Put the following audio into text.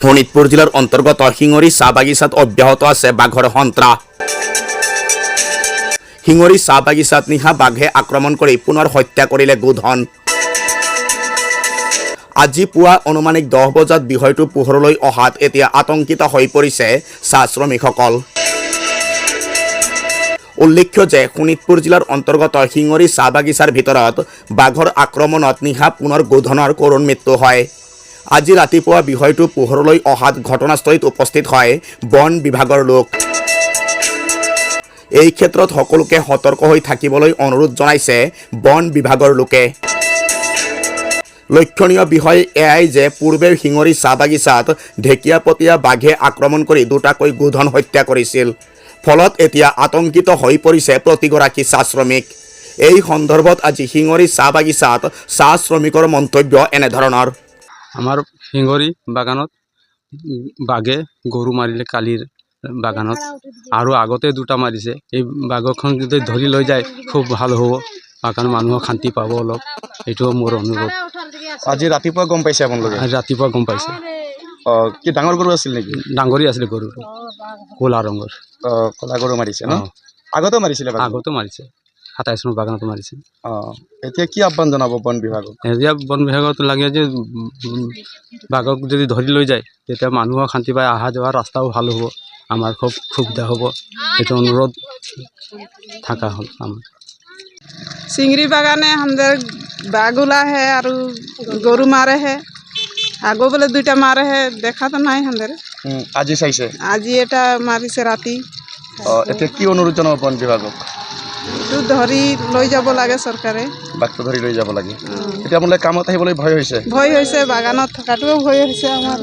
শোণিতপুৰ জিলাৰ অন্তৰ্গত শিঙৰি চাহ বাগিচাত অব্যাহত আছে বাঘৰ সন্ত্ৰা। শিঙৰি চাহ বাগিচাত নিশা বাঘে আক্ৰমণ কৰি পুনৰ হত্যা কৰিলে গোধন। আজি পুৱা অনুমানিক 10 বজাত বিষয়টো পোহৰলৈ অহাত এতিয়া আতংকিত হৈ পৰিছে চাহ শ্ৰমিকসকল। উল্লেখ্য যে শোণিতপুৰ জিলাৰ অন্তৰ্গত শিঙৰি চাহ বাগিচাৰ ভিতৰত বাঘৰ আক্ৰমণত নিশা পুনৰ গোধনৰ কৰুণ মৃত্যু হয়। আজি ৰাতিপুৱা বিষয়টো পোহৰলৈ অহাত ঘটনাস্থলীত উপস্থিত হয় বন বিভাগৰ লোক। এই ক্ষেত্ৰত সকলোকে সতৰ্ক হৈ থাকিবলৈ অনুৰোধ জনাইছে বন বিভাগৰ লোকে। লক্ষণীয় বিষয় এয়াই যে পূৰ্বে শিঙৰি চাহ বাগিচাত ঢেকীয়াপতীয়া বাঘে আক্ৰমণ কৰি দুটাকৈ গোধন হত্যা কৰিছিল। ফলত এতিয়া আতংকিত হৈ পৰিছে প্ৰতিগৰাকী চাহ শ্ৰমিক। এই সন্দৰ্ভত আজি শিঙৰি চাহ বাগিচাত চাহ শ্ৰমিকৰ মন্তব্য এনেধৰণৰ। আমাৰ শিঙৰি বাগানত বাঘে গৰু মাৰিলে কালিৰ বাগানত, আৰু আগতে দুটা মাৰিছে। এই বাঘখন যদি ধৰি লৈ যায় খুব ভাল হ'ব, বাগান মানুহক শান্তি পাব অলপ, এইটো মোৰ অনুৰোধ। আজি ৰাতিপুৱা গম পাইছে আপোনালোকে? আজি ৰাতিপুৱা গম পাইছে। কি ডাঙৰ গৰু আছিল নেকি? ডাঙৰি আছিলে গৰুটো, ক'লা ৰঙৰ। ক'লা গৰু মাৰিছে ন? আগতে মাৰিছিলে? আগতো মাৰিছে, 27 নম্বৰ বাগানতো মাৰিছে। এতিয়া কি আহ্বান জনাব বন বিভাগক? এতিয়া বন বিভাগত লাগে যে বাঘক যদি ধৰি লৈ যায় তেতিয়া মানুহক শান্তি পায়, অহা যোৱা ৰাস্তাও ভাল হ'ব, আমাৰ খুব সুবিধা হ'ব, এইটো অনুৰোধ থাকা হ'ল আমাৰ। চিংড়ি বাগানে আমাদের বাঘগুলা হে আর গরু মারে হে, আগো বলে দুইটা মারে হে, দেখা তো নাই আমাদের। আজি চাইছে? আজি এটা মারিছে রাতি। এতিয়া কি অনুৰোধ জনাব বন বিভাগক? একটু ধৰি লৈ যাব লাগে সৰকাৰে, বাঘটো ধৰি লৈ যাব লাগে। এতিয়া আপোনালোকে কামত আহিবলৈ ভয় হৈছে? ভয় হয়েছে, বাগানত থাকাটোও ভয় হয়েছে আমার।